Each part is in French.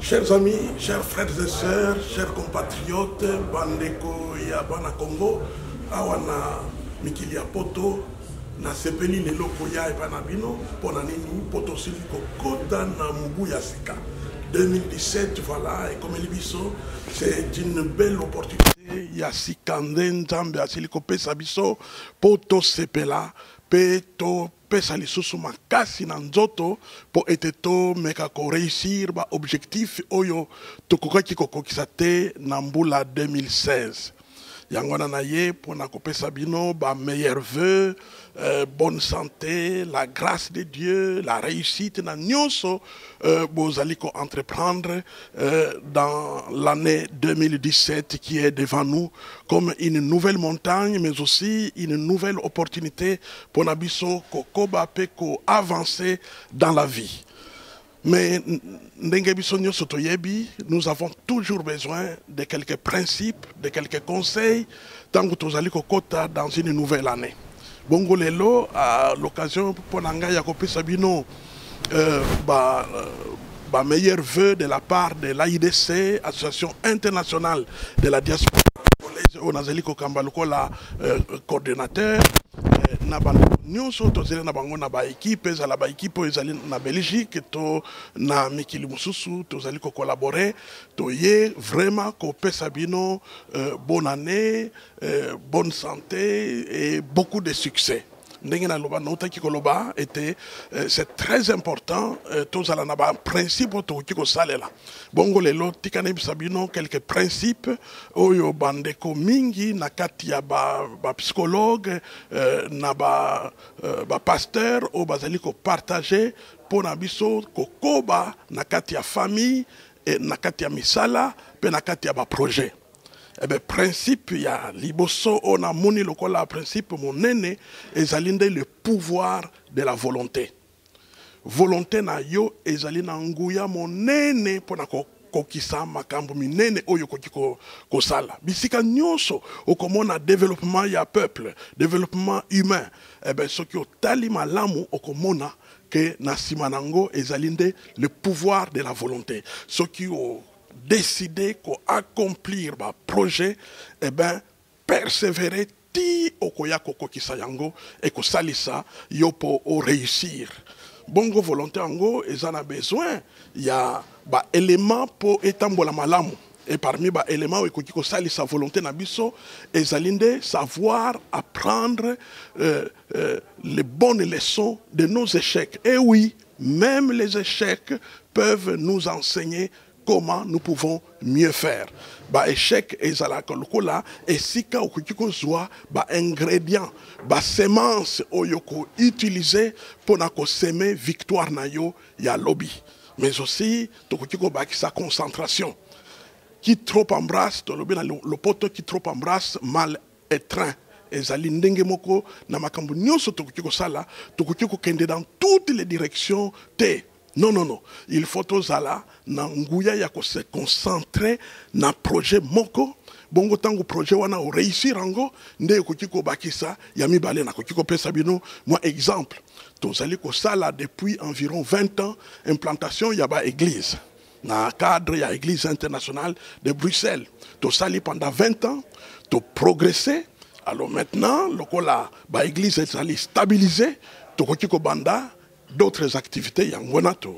Chers amis, chers frères et sœurs, chers compatriotes, bandeko ya bana Congo, awana mikili ya poto, na sepeli lelo koya e bana bino, pona nini poto sili kokota na mbu ya sika. 2017, voilà, et comme Elibiso, c'est une belle opportunité. Ya sikande nzambe asili kopesa biso, poto sepela, peto pesa lisusu makasi na nzoto po ete to meka ko réussir ba objectif oyo tokokaki kokokisa te na mbula 2016. Yangwana na ye pona kopesa bino ba meilleurs vœux, bonne santé, la grâce de Dieu, la réussite na nyonso bozali ko entreprendre dans l'année 2017 qui est devant nous comme une nouvelle montagne mais aussi une nouvelle opportunité pour nabiso ko koba pe ko avancer dans la vie. Mais nous avons toujours besoin de quelques principes, de quelques conseils tant que nous allons dans une nouvelle année. Bongo lelo à l'occasion pour nanga Yakope Sabino meilleur vœu de la part de l'AIDC, Association internationale de la diaspora congolaise, la coordonnateur. Nyonso tozeli na bango na ba équipe ezala ba équipe ezali na Belgique to na mikili mususu tozali ko collaborer to ye vraiment ko pesa bino bonne année, bonne santé et beaucoup de succès. Ndengena loba notaki koloba était c'est très important tozala na ba principe to kiko salela bongo lelo tikane bisabino quelques principes oyo bandeko mingi na kati ya ba psychologue na ba pasteur o bazali ko partager pona biso kokoba na kati ya famille et na kati ya misala pe na kati ya ba projet. Eh bien, principe, il y a liboso, on a moni lokola principe, mon nene, ezalinde le pouvoir de la volonté. Volonté na yo, ezalina nguya mon nene, pona kokisa makambo minene oyo kokiko kosala. Bisika nyonso, okomona développement ya peuple, développement humain. Eh bien, ce qui o tali malamu, okomona que na simanango, ezalinde le pouvoir de la volonté. Ce qui o décider qu'accomplir un projet, eh ben, persévérer ti okoya koko kisayango et que salisa yo po réussir. Bongo volonté ango, ils en a besoin. Il y a ba élément pour étambola malamu. Et parmi ba éléments où il salisa volonté nabiso, ils allent savoir apprendre les bonnes leçons de nos échecs. Et oui, même les échecs peuvent nous enseigner comment nous pouvons mieux faire. Ba échec ezala kolokola esika okukiko zwa ba ingrédients, ba semence oyoko utiliser pour na ko semer victoire na yo ya lobby. Mais aussi tokukiko ba sa concentration. Qui trop embrasse to lobi na le poto qui trop embrasse mal étreint. Ezali ndenge moko na makambo nyonso tokukiko sala tokukiko kende dans toutes les directions te. Non, non, non. Il faut tozala na nguya ya ko se concentrer na projet moko. Bongo tango projet wana o réussir ango nde kokiko bakisa ya mibale na kokiko pesa bino. Moi exemple, tozali ko sala depuis environ 20 ans implantation ya ba église. Na cadre ya église internationale de Bruxelles. Tozali pendant 20 ans, to progresser. Alors maintenant, lokola ba église ezali stabiliser, to kokiko banda d'autres activités, yangwana to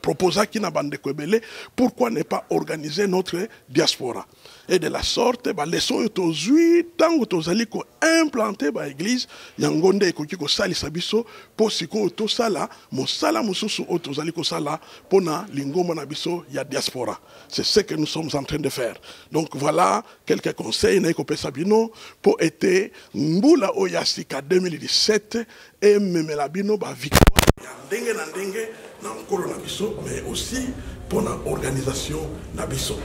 proposa qui n'a bande kwebele, pourquoi ne pas organiser notre diaspora? Et de la sorte, ba leçon to zui tango to zali ko implanter ba église, yangonde ko kiko sali sabiso po siko to sala, mo sala mususu o to zali ko sala pona lingoma na biso ya diaspora. C'est ce que nous sommes en train de faire. Donc voilà quelques conseils na ko pesa bino pour été mbula oyasika 2017 et memela bino ba victoire ndenge na ndenge na nkolo na biso, mais aussi pour l'organisation na biso.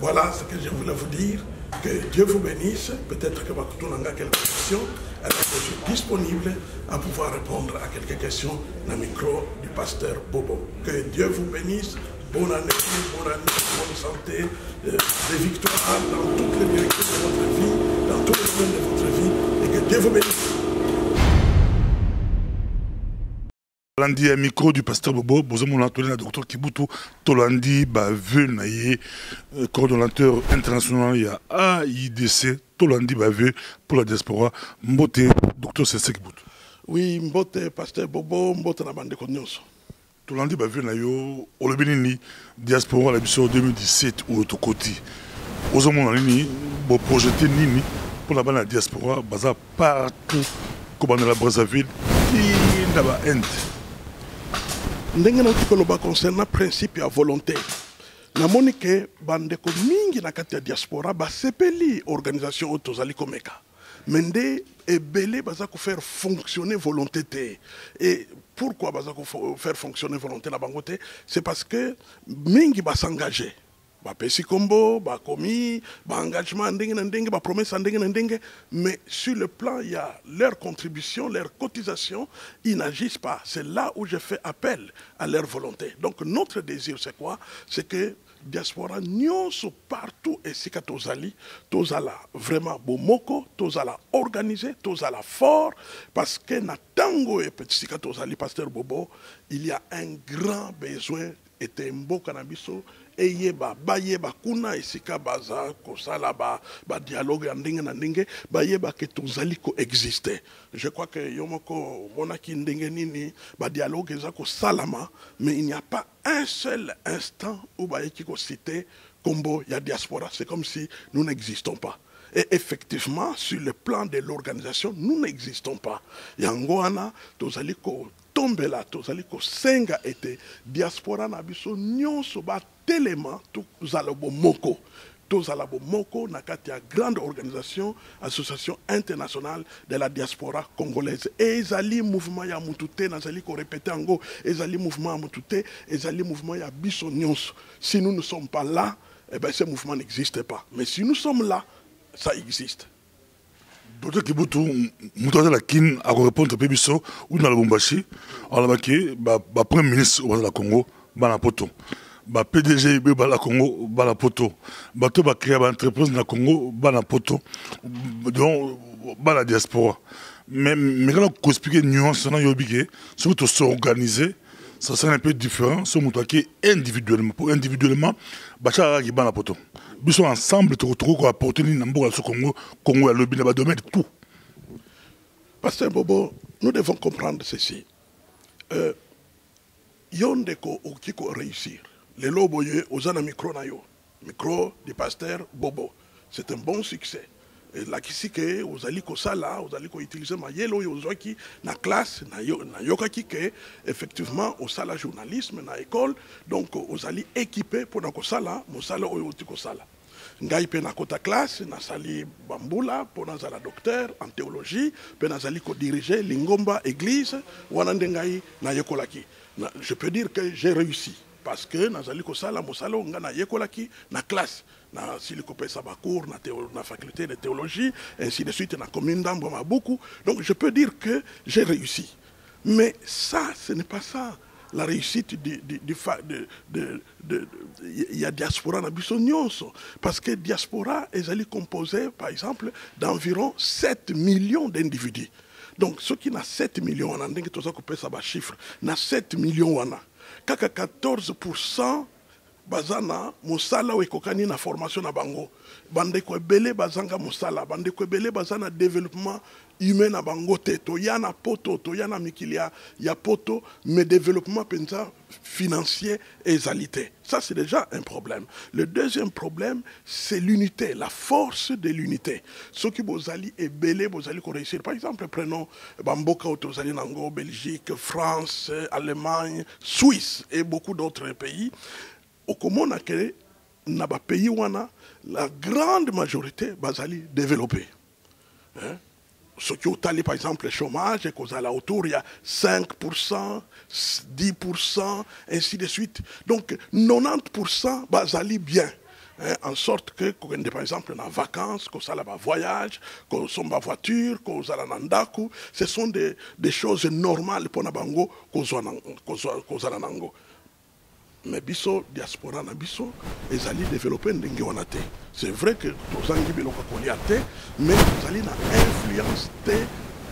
Voilà ce que je voulais vous dire. Que Dieu vous bénisse. Peut-être que Bakutu n'a quelques questions. Je suis disponible à pouvoir répondre à quelques questions dans le micro du pasteur Bobo. Que Dieu vous bénisse. Bonne année, bonne santé, des victoires dans toutes les directions de votre vie, dans tous les domaines de votre vie. Et que Dieu vous bénisse. Landi a micro du pasteur Bobo, Bozomo Lantolé, docteur Kibutu, Tolandi, Baveux, Naye, coordonnateur international, il y a AIDC, Tolandi Baveux pour la diaspora, Mbote, docteur Sese Kibutu. Oui, Mbote, pasteur Bobo, Mbote na bande Nyonso. Tolandi Baveux, Nayo, Olobinini, diaspora, la mission 2017 ou Otokoti. Bozomo Nani, bon projeté Nini, pour la bande la diaspora, baza partout, comme dans la Brazzaville, et dans la Inde. Ndenge na tukoloba concernant principe ya volonté. Namoni ke bandeko mingi na kati ya diaspora ba sepeli organisation otozali komeka. Mende ebele baza ko faire fonctionner volonté te. Et pourquoi baza ko faire fonctionner volonté na bangote? C'est parce que mingi ba s'engager. Ba pesi kombo, ba komi, ba engagement ndenge na ndenge, ba promesse ndenge na ndenge, mais sur le plan il y a leur contribution, leur cotisation, ils n'agissent pas. C'est là où je fais appel à leur volonté. Donc notre désir c'est quoi? C'est que diaspora nyonso partout et sika tozali, tozala vraiment bomoko, tozala organisé, tozala fort, parce que na tango et petit sika tozali pasteur Bobo, il y a un grand besoin et mboka na biso eyeba bayeba kuna esika baza kosala ba dialogue ya ndenge na ndenge bayeba ke tozali ko exister. Je crois que yomoko monaki ndenge nini ba dialogue eza ko salama, mais il n'y a pas un seul instant où bayeki ko citer kombo ya diaspora. C'est comme si nous n'existons pas. Et effectivement, sur le plan de l'organisation, nous n'existons pas. Yangoana, tozali ko tombela, tozali ko senga ete diaspora na biso nyonso ba telema tozala bomoko. Tozala bomoko na kati ya grande organisation, association internationale de la diaspora congolaise. Et ezali mouvement ya mutute, nazali ko répéter ango, ezali mouvement ya mutute, ezali mouvement ya biso nyonso. Si nous ne sommes pas là, eh ben ce mouvement n'existe pas. Mais si nous sommes là, ça existe. Docteur Kibutu, Moutouazé la Kin a répondu à Pébiso ou dans le Bombashi. Alors, le Premier ministre au Congo, Banapoto. Le PDG de la Congo, Banapoto. Le tout va créer une entreprise dans le Congo, Banapoto. Donc, la diaspora. Mais quand on explique les nuances, on a dit que s'organiser, ça serait un peu différent. Si on individuellement, pour individuellement, Banapoto. Nous sommes ensemble, pour apporter une Congo, Congo à l'objet de domaine, tout. Pasteur Bobo, nous devons comprendre ceci. Yondeko okiko réussir. Les loboye aux micro na yo. Micro du pasteur Bobo. C'est un bon succès. Et là qui que aux ali ko sala, aux ali ko utiliser ma yelo yo zoki na classe na yoka que effectivement au sala journalisme na école donc aux ali équipé pour na ko sala, mo sala oyo ko sala. Ngai pe na kota classe na sali bambula pour na zala docteur en théologie, pe na zali ko diriger lingomba église wana ndengai na yekolaki. Je peux dire que j'ai réussi parce que na zali ko sala mo sala nga na yekolaki na classe. Na siliko pesa ba cours na faculté de théologie ainsi de suite na commune d'Amboma beaucoup, donc je peux dire que j'ai réussi, mais ça ce n'est pas ça la réussite il y a diaspora na biso nyonso, parce que diaspora est composée par exemple d'environ 7 millions d'individus. Donc ceux qui na 7 millions wana ndenge toza ko pesa ba chiffre na 7 millions wana kaka 14% bazana musala wekokani na formation na bango bandeko ebele bazanga musala bandeko ebele bazana développement humain na bango te to yana poto to yana mikilia ya poto, mais développement penza financier et égalité. Ça c'est déjà un problème. Le deuxième problème c'est l'unité, la force de l'unité. Ce qui bozali ebele bozali ko réussir. Par exemple, prenons Bamboka Otozali Nango, Belgique, France, Allemagne, Suisse et beaucoup d'autres pays. Au Comona que na ba pays wana la grande majorité bazali développé. Hein? Ce qui est par exemple le chômage et cause à la autour il y a 5%, 10%, ainsi de suite. Donc 90% bazali bien. Hein, en sorte que, par exemple, dans les vacances, qu'on s'aille en voyage, qu'on soit en voiture, qu'on s'aille en andaku, ce sont des choses normales pour Nabango, qu'on soit en Nango. Mais biso diaspora na biso ezali développer ndenge wana te. C'est vrai que tozangi biloko kolia te, mais tozali na influence te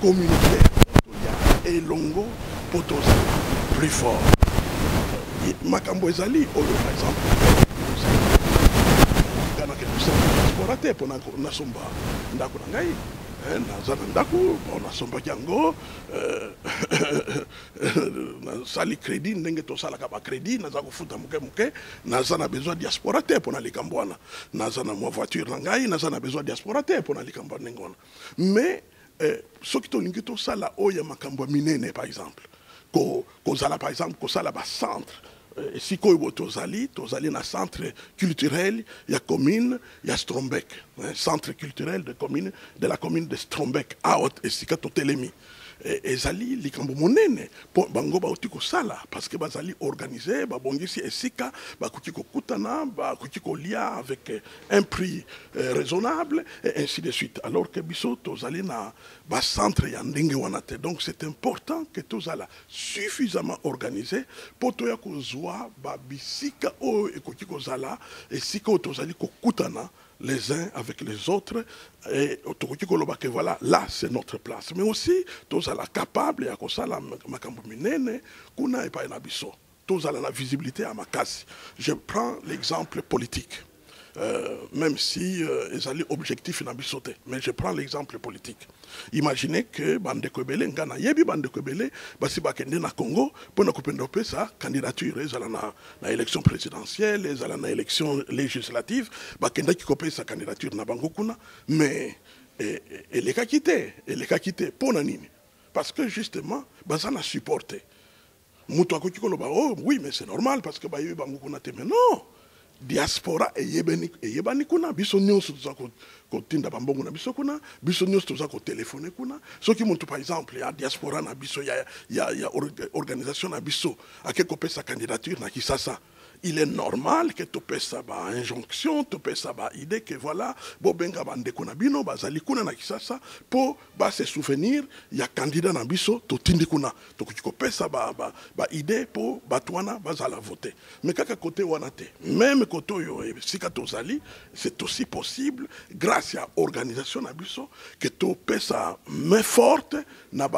communautaire ya elongo potozali. plus fort. Makambo ezali, par exemple, Ghana ke diaspora te pour nasomba ndako na ngai. Naza na ndako nasombaki yango nasali crédit ndenge tosalaka bacrédit naza kofuta moke naza na besoin diaspora te mpo na likambo wana naza na mwa voiture na ngai naza na besoin diaspora te mpo na likambo ndenge wana mais soki tolingi tosala oyo ya makambo ya minene par exemple kozala par exemple kosala bacentre sikoyo tozali na centre culturel ya commune ya Strombeck, centre culturel de la commune de Strombeck out esika totelemi ezali likambo monene po bango bauti kosala parce que bazali organisé babongisi esika bakoki kokutana bakoki kolia avec un prix raisonnable et ainsi de suite alors que biso tozali na ba centre ya ndenge wana te donc c'est important que tozala suffisamment organisé po toya kozwa ba bisika o ekoki kozala esika tozali kokutana les uns avec les autres, et que voilà, là c'est notre place. Mais aussi, tous à la capable, et à cause la makambo minene, kuna et pas na biso. Tous à la visibilité à makasi. Je prends l'exemple politique. Même si ils allaient objectif na bisoté, mais je prends l'exemple politique. Imaginez que Bandeko Ebele ngana yebi Bandeko Ebele basi bakende na Congo pour na kupenda sa candidature ils allaient na élection présidentielle, ils allaient na élection législative, bakenda ki kopé sa candidature na bango kuna, mais elle est quitté pour na nini parce que justement bazana supporté. Muto akoki koloba oh oui mais c'est normal parce que ba yebi bango kuna te mais non. Diaspora eyebani kuna biso nyonso toza kotinda bambongo na biso kuna biso nyonso toza kotelefone kuna soki muntu par exemple ya diaspora na biso ya organisation na biso ake kopesa candidature na Kisasa il est normal que tu pesa ba injonction tu pesa ba idée que voilà bobenga bandeko na bino bazali kuna na Kisasa po ba se souvenir ya candidat na biso to tindi kuna to kopesa ba idée po batwana bazala voter mais kaka côté wana te même côté yo sika tozali c'est aussi possible grâce à organisation na biso que tu pesa main forte na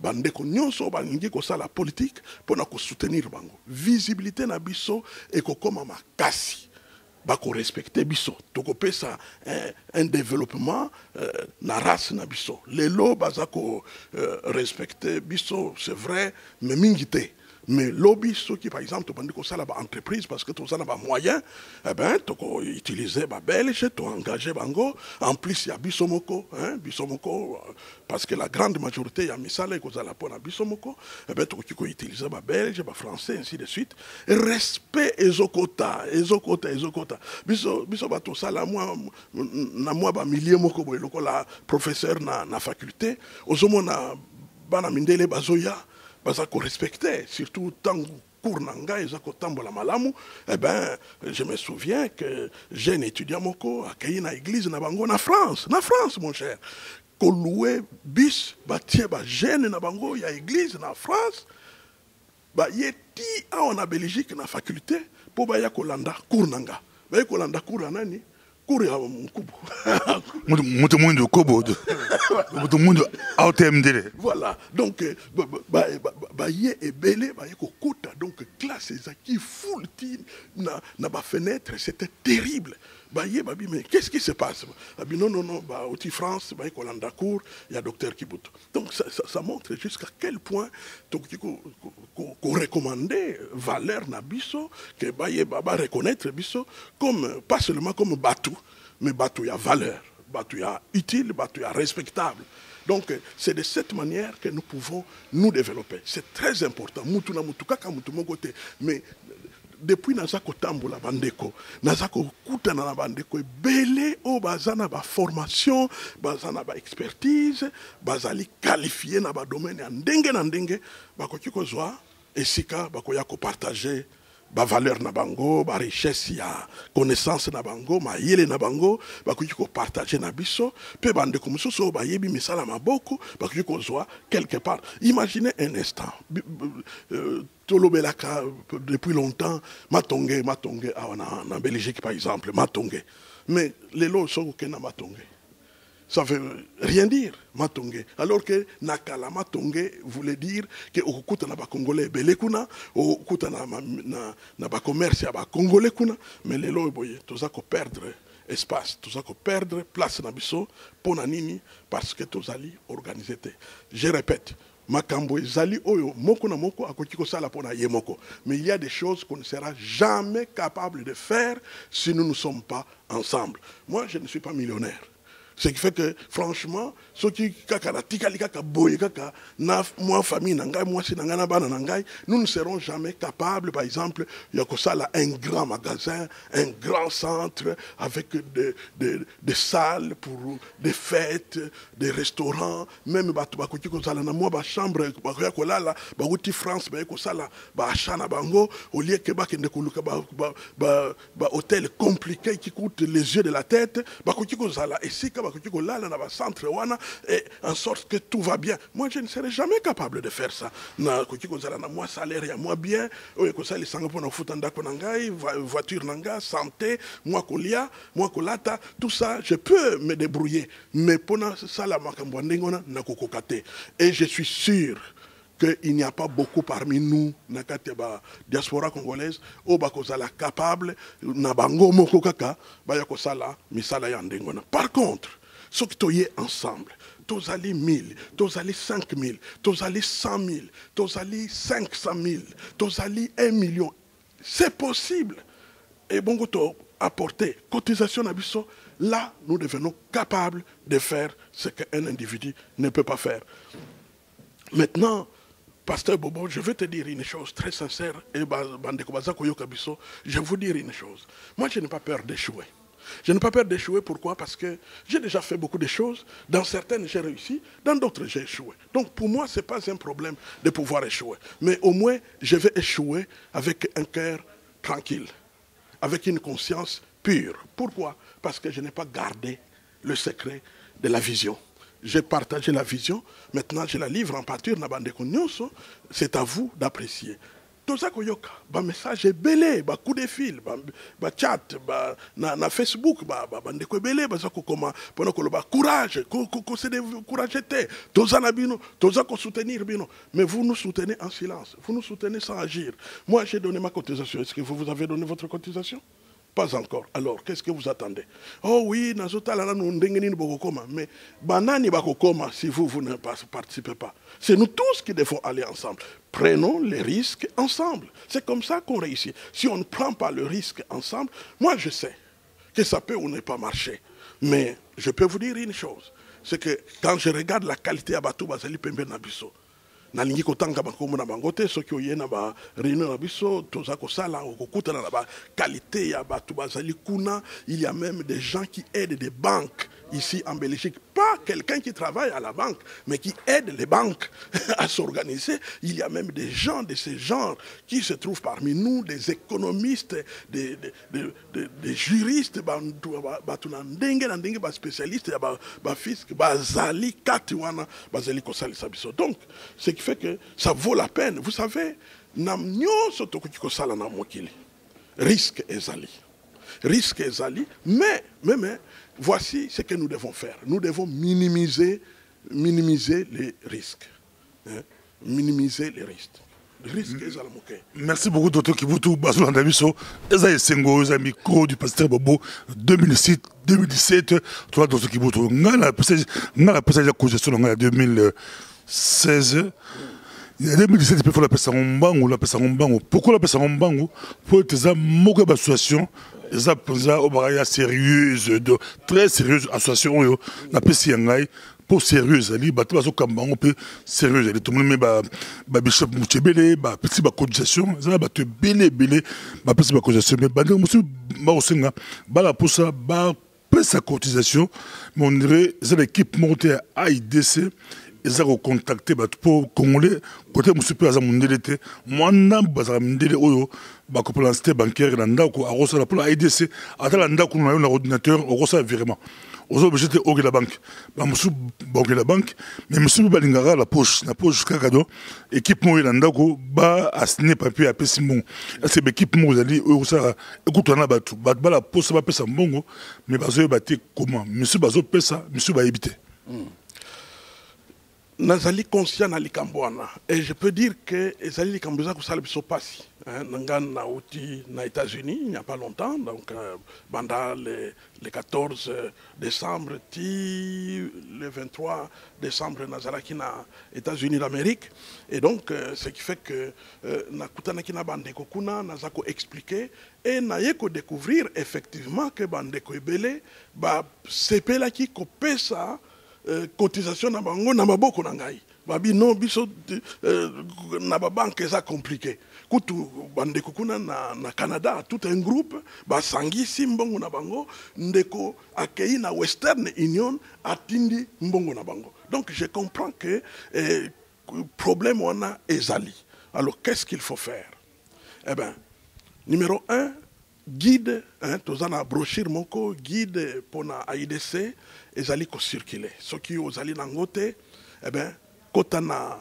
bandeko nyonso balingi kosala politique pona ko soutenir bango visibilité na biso et kokoma makasi bako respecter biso toko pesa un développement na race na biso lelo bazako respecter biso c'est vrai mais mingité. Mais lobby, ceux qui, par exemple, tu que ça là entreprise parce que tu as des moyens, eh ben, tu peux utiliser les Belges, tu engager bango. En plus, il y a Bissomoko, parce que la grande majorité, il y a Missale et Kozala pour Bissomoko. Eh ben, tu peux utiliser les Belges, les Français, ainsi de suite. Respect ezokota. Biso bato ça là, moi, ba millier moko boy, la professeur na faculté. Ozomo na bana mindele bazoya. Parce qu'on respectait, surtout tant cours nanga et la malamu, eh ben, je me souviens que j'ai un étudiant moko à na église na bango na France mon cher. Ko loué bis ba tie ba jeune na bango ya église na France, ba yeti a Belgique na faculté pour ba ya kolanda cours nanga. Ba ya kolanda cours anani? Cours ya mkubu. Mutu mundu kobo. Mutu mundu AOTMD. Voilà. Donc yé et belé ba yeko kota donc classe qui full na ba fenêtre c'était terrible. Baye babi mais qu'est-ce qui se passe? Babi non ba outil France ba yeko landa cour il y a docteur Kibuto. Donc ça montre jusqu'à quel point donc qu'on recommandait valeur na biso que baye baba reconnaître biso comme pas seulement comme batou mais batou ya valeur, batou ya utile, batou ya respectable. Donc, c'est de cette manière que nous pouvons nous développer. C'est très important. Mutuna mutuka ka mutu mon côté. Mais depuis nazako tambola bandeko, nazako kutana na bandeko belé o bazana ba formation, bazana ba expertise, bazali qualifié na ba domaine na ndenge, bakoki kozwa esika bakoya ko partager ba valeur na bango, ba richesse ya connaissance na bango, ma yele na bango, ba kuki ko partager na biso, pe bande comme so ba yebi misala maboko, ba kuki ko zoa quelque part. Imaginez un instant. Tolobelaka depuis longtemps, matongé en Belgique par exemple, matongé. Mais les lots sont aucun matongé. ça veut rien dire, Matongé. Alors que Nakala Matongé voulait dire que Okukuta na ba Congolais belekuna, Okukuta na ba commerce ya ba Congolais kuna, mais les lois boye, tout ça qu'on perdre espace, tout ça qu'on perdre place na biso, pona nini, parce que tout ali organisé. Je répète, Makambo Zali Oyo, Moko na Moko, Akotiko Sala Pona Yemoko. Mais il y a des choses qu'on ne sera jamais capable de faire si nous ne sommes pas ensemble. Moi, je ne suis pas millionnaire. Ce qui fait que, franchement, ceux qui moi famille nangai, moi si nangai, nous ne serons jamais capables, par exemple, il y a un grand magasin, un grand centre avec des salles pour des fêtes, des restaurants, même moi chambre, France, bango, au lieu que hôtel compliqué qui coûte les yeux de la tête, et si centre et en sorte que tout va bien. Moi, je ne serai jamais capable de faire ça. Moi, salaire, moi bien, voiture, santé, moi, kolia, moi, kolata, tout ça, je peux me débrouiller. Mais pendant ça, et je suis sûr qu'il n'y a pas beaucoup parmi nous, na diaspora congolaise, au bakozala capable, na bango moko kaka, bayakosala, misala yandengona. Par contre, ceux qui sont ensemble, tous allés 1000, tous allés 5000, tous allés 100 000, tous allés 500 000, tous allés 1 million, c'est possible. Et bon, apporter cotisation à Bissot, là, nous devenons capables de faire ce qu'un individu ne peut pas faire. Maintenant, Pasteur Bobo, je vais te dire une chose très sincère, et je vais vous dire une chose. Moi, je n'ai pas peur d'échouer. Je n'ai pas peur d'échouer, pourquoi? Parce que j'ai déjà fait beaucoup de choses. Dans certaines, j'ai réussi, dans d'autres, j'ai échoué. Donc pour moi, ce n'est pas un problème de pouvoir échouer. Mais au moins, je vais échouer avec un cœur tranquille, avec une conscience pure. Pourquoi? Parce que je n'ai pas gardé le secret de la vision. J'ai partagé la vision, maintenant je la livre en pâture, c'est à vous d'apprécier. Tout ça que yoka, ba message belé, ba coup de fil, ba chat, na Facebook, ba ndeko belé, ba zako koma, pendant que ba courage, ko se décourager, tout ça na bino, tout ça ko soutenir bino, mais vous nous soutenez en silence, vous nous soutenez sans agir. Moi j'ai donné ma cotisation, est-ce que vous avez donné votre cotisation? Pas encore. Alors, qu'est-ce que vous attendez? Oh oui, mais banani bakokoma si vous ne participez pas. C'est nous tous qui devons aller ensemble. Prenons les risques ensemble. C'est comme ça qu'on réussit. Si on ne prend pas le risque ensemble, moi je sais que ça peut ou ne pas marcher. Mais je peux vous dire une chose, c'est que quand je regarde la qualité à Batou Bazali Pembe Nabiso, nalingi kotanga bakomo na bangote soki oyena ba réunion na biso toza ko sala okukuta na ba qualité ya batu bazali kuna. Il y a même des gens qui aident des banques ici en Belgique, pas quelqu'un qui travaille à la banque, mais qui aide les banques à s'organiser. Il y a même des gens de ce genre qui se trouvent parmi nous, des économistes, des juristes, des spécialistes, donc, ce qui fait que ça vaut la peine. Vous savez, risque ezali. Risque ezali, mais voici ce que nous devons faire. Nous devons minimiser les risques. Hein? Minimiser les risques. Merci beaucoup, Dr. Kibutu. Basoula Ndabiso, Eza Esengo, Eza Miko du pasteur Bobo, 2017, toi, Dr. Kibutu. Ngala passage de congestion en 2016. Il y a 2017, il faut la passer en bango, Pourquoi la passer en bango? Pour être ça, moque d'association. Les appenza sérieuse, très sérieuse association, la PCNI, pour sérieuse, ali, bateau on peut sérieuse, tout le monde bishop Mouchebele, petit cotisation, ça va te belé, petit cotisation, mais monsieur Marosenga, pour ça, sa cotisation, mais on dirait, c'est l'équipe montée à AIDC, et eza kocontacte bato mpo congolais kote mosusu mpe aza mondele te mwana bazala mindele oyo bakopola cité bancaire na ndako akosala mpona AIDC atala ndako na yo na ordinateur okosala virement ozo te okela banque bamosusu baokela banque mais mosusu mpe balingaka na poche kaka do équipe moko na ndako baasigne papier apesi mbongo ese baéquipe moko ezali oyo kosala ekutana na bato bala posa bapesa mbongo mais bazoyeba te comment mosusu bazopesa mosusu bayebi te. Nazali conscient na likambo wana et je peux dire que ezali likambo eza kosala biso pasi nanga nauti na États-Unis il n'y a pas longtemps donc pendant le 14 décembre ti le 23 décembre nazalaki na États-Unis d'Amérique et donc ce qui fait que nakutanaki na bandeko kuna naza ko expliquer et naye ko découvrir effectivement que bandeko ebele ba sepelaki kopesa cotisation na bango na maboko na ngai babi non biso na ba banque eza compliqué kutu bandeko kuna na Canada tout un groupe basangisi mbongo na bango ndeko akei na Western Union atindi mbongo na bango donc je comprends que problème wana ezali. Alors qu'est-ce qu'il faut faire? Eh ben numéro 1 guide tozana brochure moko guide pona AIDC ezali ko circuler soki ozali nango te eh ben kota na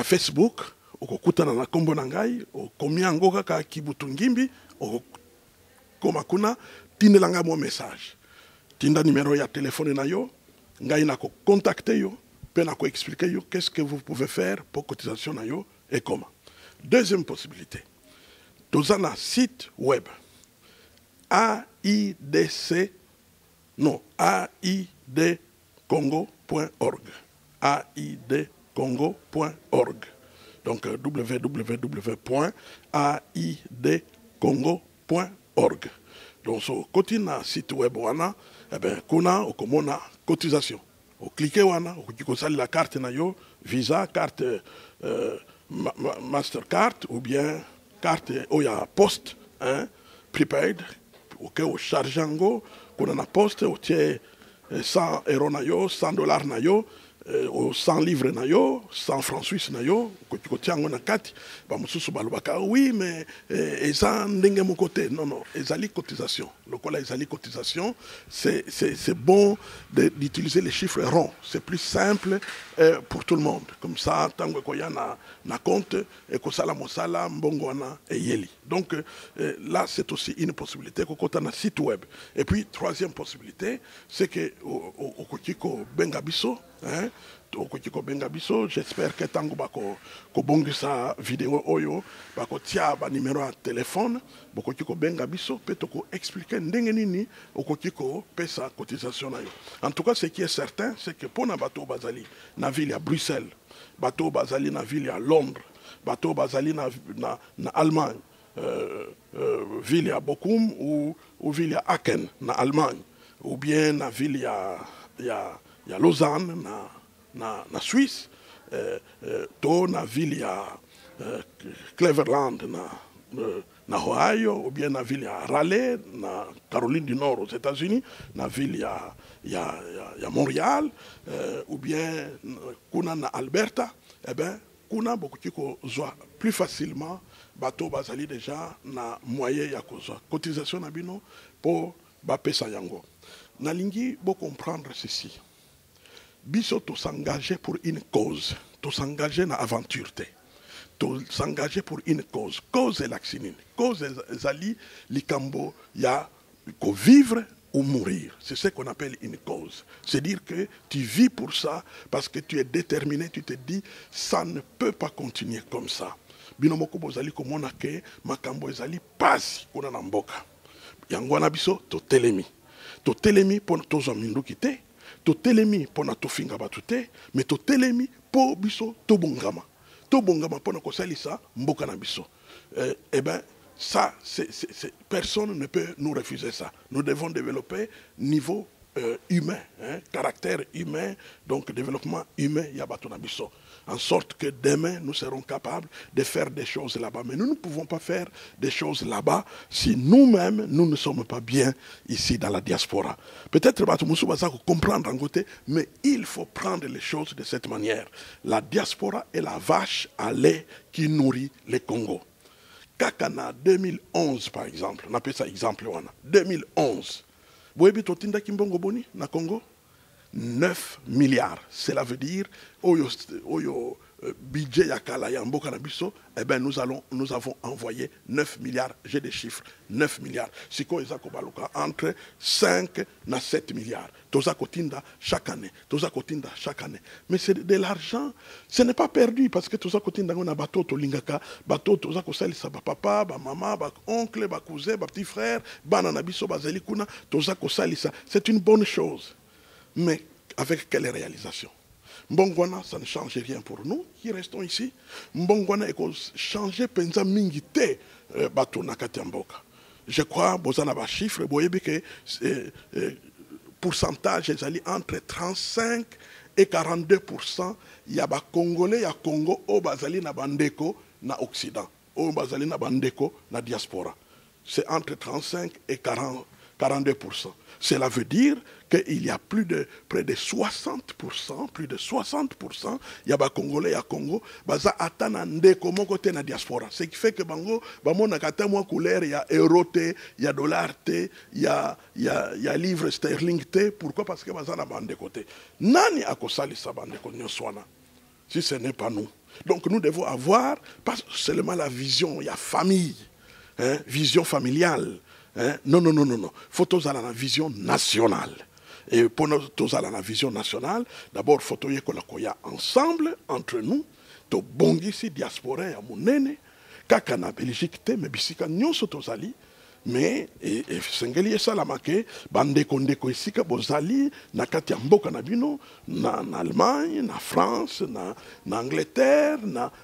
Facebook okokutana na kombo na ngai okomi yango kaka kibutu ngimbi okoma kuna tindelanga mo message tinda numéro ya téléphone na yo ngai na ko contacter yo pe na ko expliquer yo qu'est-ce que vous pouvez faire pour cotisation na yo et comment. Deuxième possibilité tozana site web aidcongo.org aidcongo.org donc www.aidcongo.org donc so koti na site web wana eh ben kuna okomona cotisation o cliquer wana okosali la carte na yo Visa carte Mastercard ou bien carte oya poste prepaid ok o charge yango kuna na poste o tie 100 € na yo $100 na yo au 100 livres na yo 100 francs suisses na yo kotiango na kati ba mususu balobaka oui mais eza ndenge mon côté non ezali cotisation lokola ezali cotisation c'est bon d'utiliser les chiffres ronds c'est plus simple pour tout le monde comme ça tango koya na compte et ko sala mosala mbongo wana eyeli donc là c'est aussi une possibilité kokota na site web et puis troisième possibilité c'est que okotiko benga biso okotiko benga biso j'espère que tango bako kobongisa vidéo oyo bako tia ba numéro à téléphone bokotiko benga biso pe toko expliquer ndenge nini okotiko pesa cotisation na yo. En tout cas ce qui est certain c'est que pona bato bazali na ville à Bruxelles bato bazali na ville à Londres bato bazali na Allemagne ville à Bochum ou ville à Aachen na Allemagne ou bien na ville ya Lausanne na Suisse to na ville ya Cleveland na Ohio ou bien na ville ya Raleigh na Caroline du Nord aux États-Unis na ville ya Montréal ou bien kuna na Alberta eh ben kuna bokutiko zwa plus facilement bato bazali déjà na moyen ya kozwa cotisation na bino pour ba pesa yango. Nalingi bo comprendre ceci. Biso to s'engager pour une cause, to s'engager na aventure te. To s'engager pour une cause. Cause est l'accinine. Cause ezali likambo ya ko vivre ou mourir. C'est ce qu'on appelle une cause. C'est dire que tu vis pour ça parce que tu es déterminé, tu te dis ça ne peut pas continuer comme ça. Binomoko bozali komona ke makambo ezali pasi kuna na mboka. Yango na biso to telemi. To telemi pour tozo minduki te, to telemi pour na tofinga batu te, mais to telemi pour biso to bongama. To bongama pour na kosalisa mboka na biso. Eh ben ça personne ne peut nous refuser ça. Nous devons développer niveau humain, caractère humain, donc développement humain ya batu na biso. en sorte que demain, nous serons capables de faire des choses là-bas. Mais nous ne pouvons pas faire des choses là-bas si nous-mêmes, nous ne sommes pas bien ici dans la diaspora. Peut-être que va comprendre en côté, mais il faut prendre les choses de cette manière. La diaspora est la vache à lait qui nourrit les Congo. Kakana 2011, par exemple, on appelle ça exemple, 2011. Vous voyez, Totinda Kimbongo Boni, na Congo 9 milliards. Cela veut dire, oyo budget yakala yamboka na biso, eh ben nous avons envoyé 9 milliards, j'ai des chiffres, 9 milliards. Siko ezako baluka entre 5 et 7 milliards. Toza kotinda chaque année, Mais c'est de l'argent, ce n'est pas perdu parce que toza kotinda ngona bateau to lingaka, bateau toza kosali sa papa, ba maman, ba oncle, ba cousin, ba petit frère, bana na biso bazali kuna, toza kosali ça. C'est une bonne chose. Mais avec quelle réalisation? Mbongwana, ça ne change rien pour nous qui restons ici. Mbongwana est changé penza mingite bato nakatiamboka. Je crois, bozana ba chiffre, vous voyez que pourcentage est allé entre 35 et 42%. Il y a ba Congolais, il y a Congo, au bazali na bandeko na Occident, au bazali na bandeko na diaspora. C'est entre 35 et 42%. Cela veut dire qu'il y a près de 60%, il y a des Congolais, il y a Congo, baza atana ndeko mon côté na diaspora. Ce qui fait que bango, bamo na kata mo couleur, il y a euro il y a dollar il y a livre sterling Pourquoi? Parce que baza na bande côté. Nani akosali sa bande nyoswana? Si ce n'est pas nous. Donc nous devons avoir pas seulement la vision, il y a famille, vision familiale. Non. Faut tous aller dans la vision nationale. Et pour nous tous aller dans la vision nationale, d'abord, il faut que nous soyons ensemble, entre nous, to bongi si diaspora ya munene, kaka na Belgique te, mais bisika nyonso tozali, mais sengeli esalama ke bandeko ndeko esika bozali na kati ya mboka na bino na Allemagne, na France, na Angleterre,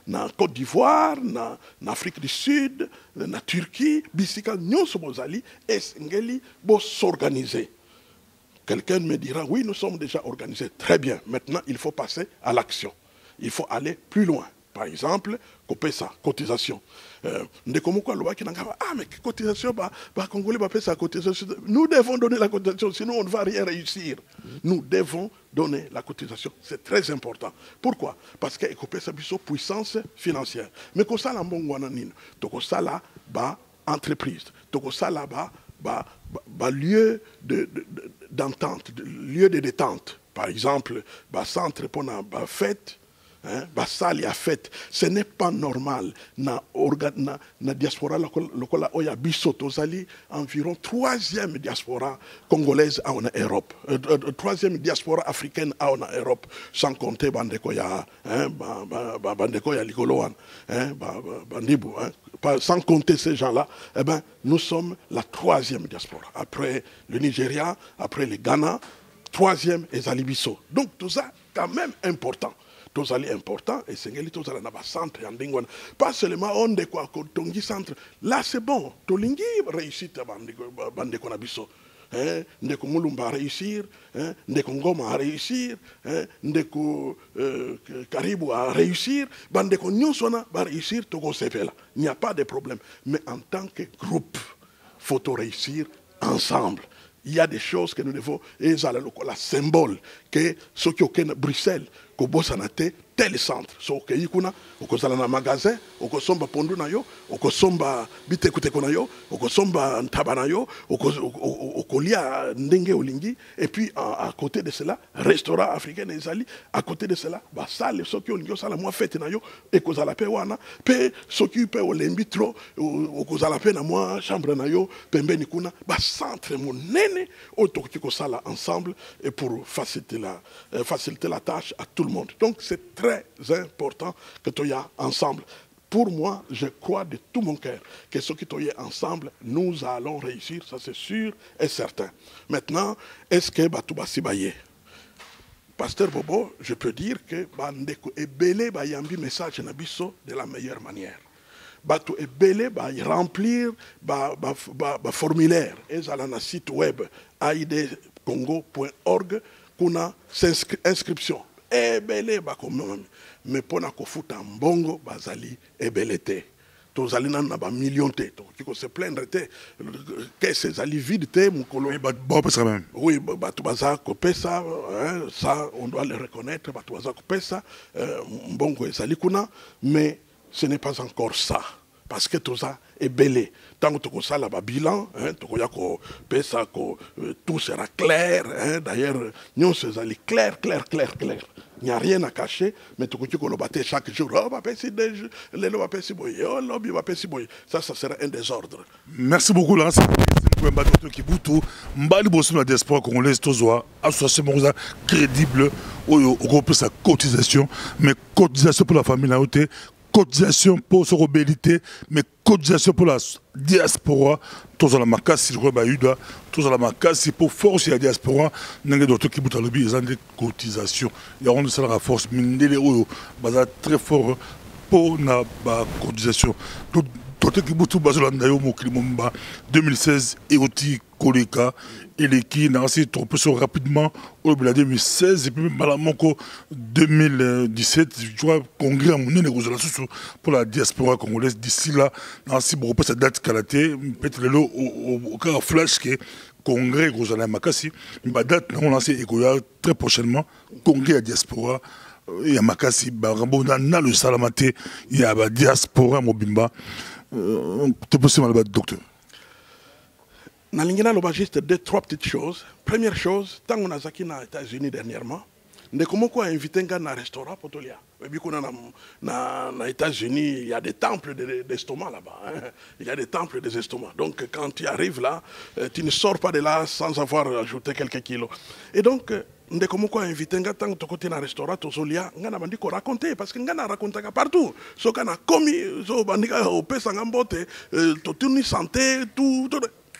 na Côte d'Ivoire, na Afrique du Sud, na Turquie, bisika nyonso bozali esengeli bo s'organiser. Quelqu'un me dira oui, nous sommes déjà organisés. Très bien. Maintenant, il faut passer à l'action. Il faut aller plus loin. Par exemple, cotisation. Mais cotisation, Congolais va payer sa cotisation. Nous devons donner la cotisation, sinon on ne va rien réussir. Nous devons donner la cotisation. C'est très important. Pourquoi? Parce qu'il y a une puissance financière. Mais comme ça, la entreprise, lieu d'entente, lieu de détente. Par exemple, centre pour la fête. Basali a fait, ce n'est pas normal. Na diaspora lokola oya biso tozali environ 3e diaspora congolaise en Europe, 3e diaspora africaine en Europe, sans compter bandeko ya Likoloan, bandibu, sans compter ces gens-là. Eh ben, nous sommes la 3e diaspora. Après le Nigeria, après le Ghana, 3e est Zalibiso. Donc tout ça quand même important. Tous les importants et c'est que tous les centre pas seulement on de quoi tongi centre là c'est bon tolingi réussite bande ko na biso ndeko mulumba réussir ndeko ngoma réussir ndeko karibu à réussir bande ko nyosona ba réussir to ko sepela il n'y a pas de problème mais en tant que groupe faut réussir ensemble. Il y a des choses que nous devons, et ça la symbole, que ceux qui ont Bruxelles, que Bossanate, tel centre. So que yikuna, au kozala magasin, au kosomba pondu na yo, au kosomba bitekute kona yo, au kosomba ntabana yo, au kolia ndenge olingi, et puis à côté de cela, restaurant africain et zali, à côté de cela, ba salle ceux qui ont yo sala moi fête na yo, et kozala pe wana, pe ceux qui pe olembi trop, au kozala pe na moi chambre na yo, pembeni kuna, ba centre monene, auto qui kosala ensemble et pour faciliter la tâche à tout le monde. Donc c'est très important que tu y as ensemble. Pour moi, je crois de tout mon cœur que ce qui est ensemble, nous allons réussir, ça c'est sûr et certain. Maintenant, est-ce que Batouba Sibaye, Pasteur Bobo, je peux dire que Bandeko est belé bayambi message nabiso de la meilleure manière. Batou est belé bay remplir formulaire et à la site web aidcongo.org qu'on a inscription. ebele bakomami mais pona kofuta mbongo bazali ebele te tozali na ba million te qui ko se plaindre te que ces ali vide te mukolo bon pesa même oui batu baza ko pesa ça on doit le reconnaître batu baza ko pesa mbongo ezali kuna mais ce n'est pas encore ça parce que tout ça est belé. Tant que tu as le bilan, tout sera clair. D'ailleurs, nous sommes clair. Il n'y a rien à cacher, mais tu peux battre chaque jour. Ça sera un désordre. Merci beaucoup, là. Docteur Kibutu, Mbali Bosso la diaspora congolaise, Tozoa, association crédible, au groupe sa cotisation, mais cotisation pour la famille Naote, cotisation pour sa rebellité, mais cotisation pour la diaspora, tous à la makasi, le roi Yuda, tous à la makasi pour forcer la diaspora, n'engagez docteur Kibutu à l'objet, ils ont des cotisations. Il y a un salaire à force, mindele oyo, baza très fort pour la cotisation. Docteur Kibutu Bazolandayo Mokilimomba 2016 Eoti Koleka Eleki Nancy trompé rapidement au 2016 et puis Malamonko 2017 je crois congrès à mon pour la diaspora congolaise d'ici là Nancy beaucoup cette date kalaté peut-être le au cas flash que congrès Rosalia Makasi une date on lancé Ekoya très prochainement congrès à diaspora il y a Makasi Barambona na le Salamate il y a la diaspora Mobimba. Tu peux se mal docteur. Nalingina loba juste deux trois petites choses. Première chose, tant on a zaki na États-Unis dernièrement, ne comment quoi inviter un na restaurant potolia. Et puis qu'on a na États-Unis, il y a des temples d'estomac là-bas. Hein. Il y a des temples des estomacs. Donc quand tu arrives là, tu ne sors pas de là sans avoir ajouté quelques kilos. Et donc ndé comment quoi inviter nga tant côté na restaurant tozolia nga na bandi ko raconter parce que nga na raconter partout so kana komi so bandika o pesa ngambote to tuni santé tout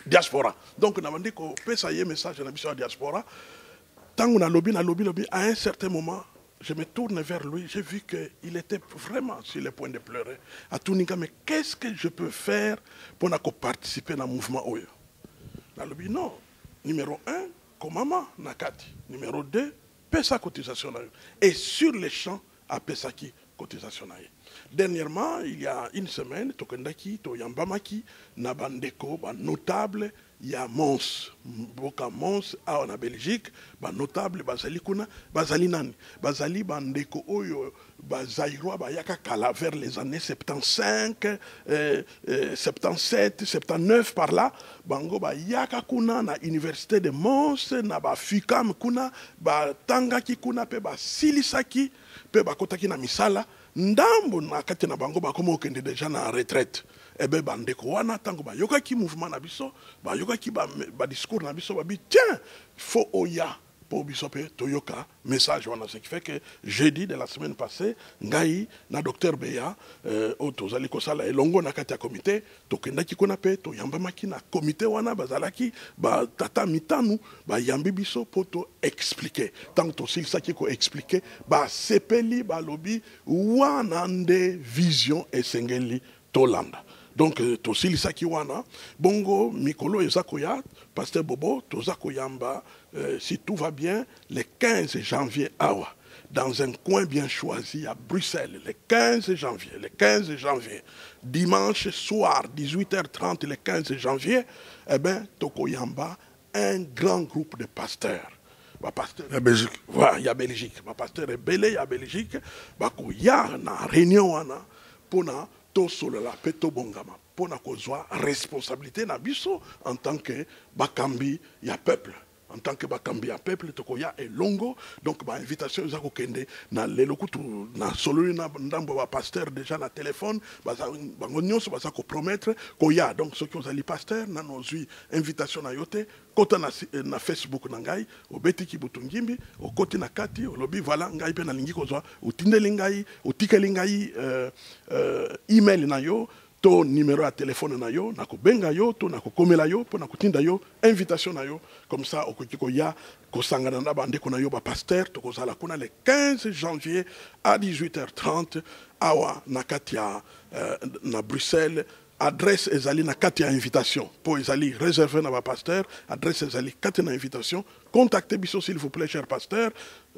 diaspora donc na bandi ko pesa ye message na biso diaspora tant na lobby à un certain moment je me tourne vers lui, j'ai vu qu'il était vraiment sur le point de pleurer. À Tuninga, mais qu'est-ce que je peux faire pour participer dans le mouvement Oyo? Na lobby non. Numéro 1, Komama Nakati. Numéro 2, Pesa cotisation. Et sur les champs, à Pesaki cotisation. Dernièrement, il y a une semaine, Tokendaki, Toyambamaki, Nabandeko, notable, il y a Mons, Boka Mons, en Belgique, notable, Bazali Kuna, Bazali Nani, Bazali Bandeko Oyo, Bazaïroa, Bayaka Kala, vers les années 75, 77, 79, par là, Bango Bayaka Kuna, na Université de Mons, na Fikam Kuna, Tangaki Kuna, pe Silisaki, pe Kotaki na Misala, ndambo na kati na bango bakoma okende déjà na retraite ebe bandeko wana tango ba yoka ki mouvement na biso ba yoka ki ba discours na biso ba bi tiens faut oya pour biso pe toyoka message wana ce qui fait que jeudi de la semaine passée ngai na docteur Beya tozali kosala elongo na kati ya comité tokendaki kuna pe toyambamaki na comité wana bazalaki ba tata mitanu ba yambi biso poto expliquer tant aussi ça qui ko expliquer ba sepeli ba lobi wana nde vision esengeli tolanda. Donc, tosili saki wana, bongo, mikolo ezakoya, pasteur Bobo, tozakoyamba, si tout va bien, le 15 janvier, awa, dans un coin bien choisi à Bruxelles, le 15 janvier, dimanche soir, 18h30, le 15 janvier, eh bien, tokoyamba, un grand groupe de pasteurs. Il y a Belgique. Voilà, il y a Belgique. Ma pasteur est belé, il y a Belgique. Il y a une réunion pour to solo la peto bongama pona kozwa responsabilité na biso en tant que bakambi ya peuple en tant que bakambi ya peuple to koya elongo donc ba invitation za ko kende na lelo kutu na solo na ndambo ba pasteur déjà na téléphone bango nyonso baza ko promettre koya donc ceux qui ont ali pasteur na nozui invitation na yote kota na Facebook na ngai obeti Kibutu Ngimbi okoti na kati olobi voilà ngai pe na lingi kozwa utindeli ngai utikeli ngai email na yo to numéro à téléphone na yo na ko benga yo to na ko komela yo po na ko tinda yo invitation na yo comme ça okoko ya ko sangana na bande ko na yo ba pasteur to ko sala kuna le 15 janvier à 18h30 awa na katia na Bruxelles adresse ezali na kati ya invitation pour ezali réservé na ba pasteur, adresse ezali kati na invitation. Contactez biso s'il vous plaît, cher pasteur,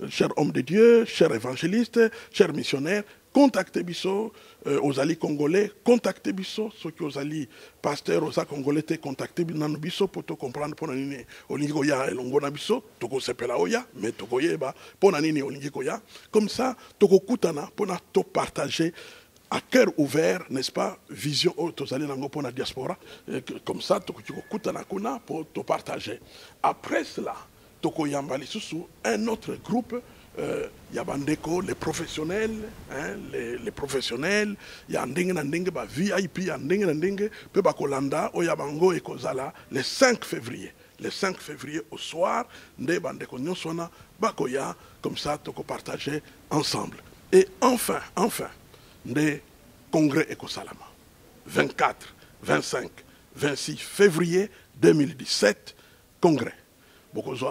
cher homme de Dieu, cher évangéliste, cher missionnaire. Contactez biso ozali congolais, contactez biso ceux qui ozali pasteur oza congolais te contactez nanu biso pour te comprendre pour nini olingi koya elongo na biso toko sepela oya mais toko yeba pour nini olingi koya. Comme ça toko kutana pour na to partager à cœur ouvert, n'est-ce pas, vision tozali nango pour la diaspora, comme ça, toko kutana kuna pour te partager. Après cela, toko yambali susu, un autre groupe, yabandeko, les professionnels, hein, les professionnels, yandenge na ndenge ba VIP, yandenge na ndenge, pe ba kolanda, o yabango e kozala, le 5 février. Le 5 février au soir, nde bandeko nyonsona, bakoya, comme ça, toko partager ensemble. Et enfin, des congrès Ecosalama. 24, 25, 26 février 2017, congrès. Beaucoup de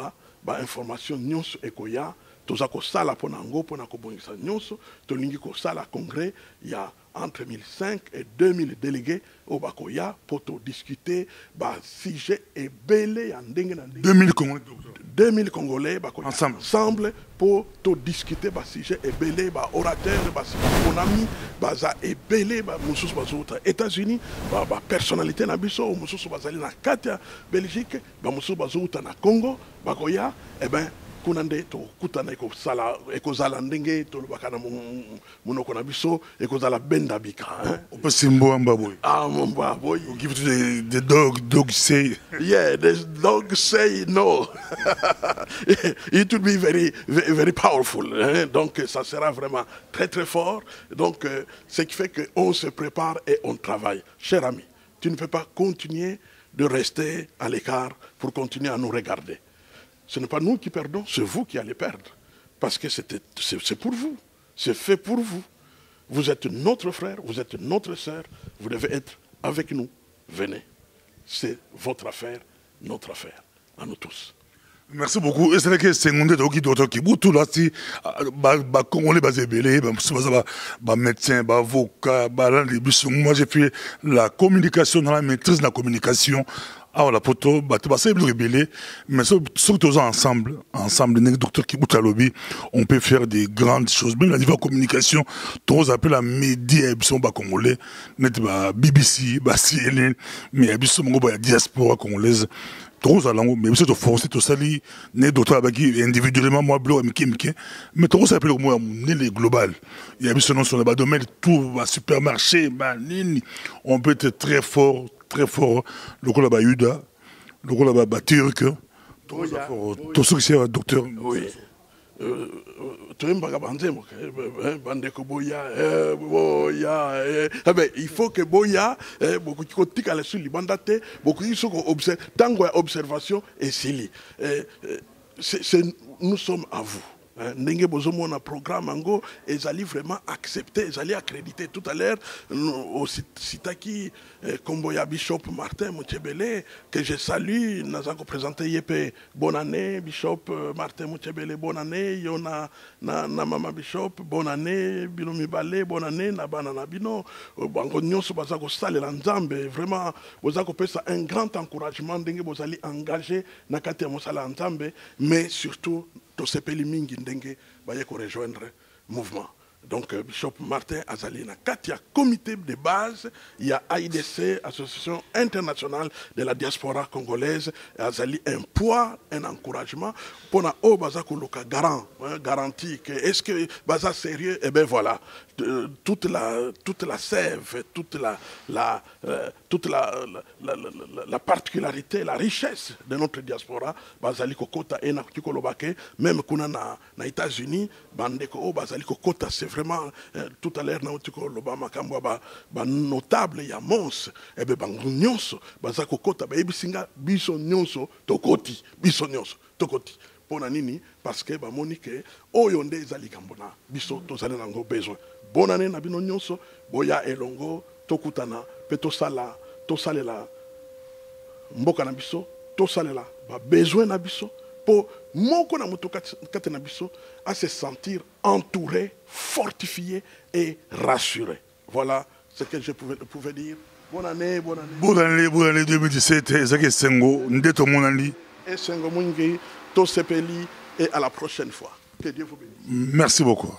information nyonso ekoya, toza ko sala ponango pona ko bongisa nyonso, to lingi ko sala congrès, il y a entre 1005 et 2000 délégués au Bakoya pour discuter bah sujet et belé en dingue 2000 Congolais. 2000 Congolais ensemble pour discuter bah sujet et belé bah orateur bah mon ami bah ça et belé bah mususu bazouta États-Unis bah personnalité na biso mususu bazali na Katia Belgique bah mususu bazouta na Congo Bakoya et ben kunande to kutana eko sala eko zala ndenge to bakana munoko na biso eko zala benda bika hein on peut simbo ambaboy boy you give to the dog say yeah the dog say no it would be very powerful hein? Donc ça sera vraiment très fort donc ce qui fait que on se prépare et on travaille. Cher ami, tu ne peux pas continuer de rester à l'écart pour continuer à nous regarder. Ce n'est pas nous qui perdons, c'est vous qui allez perdre. Parce que c'est pour vous, c'est fait pour vous. Vous êtes notre frère, vous êtes notre sœur, vous devez être avec nous. Venez, c'est votre affaire, notre affaire, à nous tous. Merci beaucoup. Et c'est vrai que c'est un docteur qui tout là, si, Congolais, médecin, avocat, moi j'ai fait la communication, dans la maîtrise de la communication. Ah, la poto, c'est le rébellé, mais surtout ensemble, les docteurs qui boutent à lobby, on peut faire des grandes choses. Même la niveau communication, tous appellent la média, ils sont congolais, BBC, CNN, mais ils sont la diaspora congolaise. Tous allons, mais vous êtes forcés, tous allés, les docteurs individuellement, moi, blanc, mais tous appellent au moins les global. Il y a besoin sur le domaine, tout, supermarché, on peut être très fort, le coup là-bas, Yuda, le coup là-bas, Turc, tout ce qui est docteur. Oui. Il faut que Boya, beaucoup de côté à la suite, beaucoup de observation et Sili. Nous sommes à vous. Ndenge bozomo na programme ango ezali vraiment accepté, ezali accrédité tout à l'heure au Sitaki Komboya Bishop Martin Moutchebele que je salue nazako présenté yepe bonne année Bishop Martin Moutchebele bonne année yona na mama Bishop bonne année bino mibale bonne année na bana na bino bango nyonso bazako salela nzambe vraiment bozako pesa un grand encouragement ndenge bozali engagé na kati ya mosala nzambe mais surtout to sepeli mingi ndenge baye ko rejoindre mouvement. Donc Bishop Martin Azali na Katia comité de base, il y a AIDC, Association internationale de la diaspora congolaise, Azali un poids, un encouragement pour na o bazako loka garant, garantie que est-ce que baza sérieux et ben voilà toute la sève, toute la particularité, la richesse de notre diaspora, bazali kokota ena kikolobake, même kuna na États-Unis, bandeko o bazali kokota, c'est vraiment tout à l'heure na tikoloba makambo ba notable ya mons, et ben bango nyonso bazako kokota ba ebisinga biso nyonso tokoti, biso nyonso tokoti. Pona nini parce que ba monike oyo nde ezali kambona biso tozali nango besoin. Bonne année na bino nyonso boya elongo tokutana pe tosalela mboka na biso tosalela ba besoin na biso po moko na moto kate na biso à se sentir entouré, fortifié et rassuré. Voilà ce que je pouvais dire Bonne année, bonne année. Bonne année 2017. Ezaki Sengo, Ndeto Monali. Et Sengo Mungi, Tosepeli, et à la prochaine fois. Que Dieu vous bénisse. Merci beaucoup.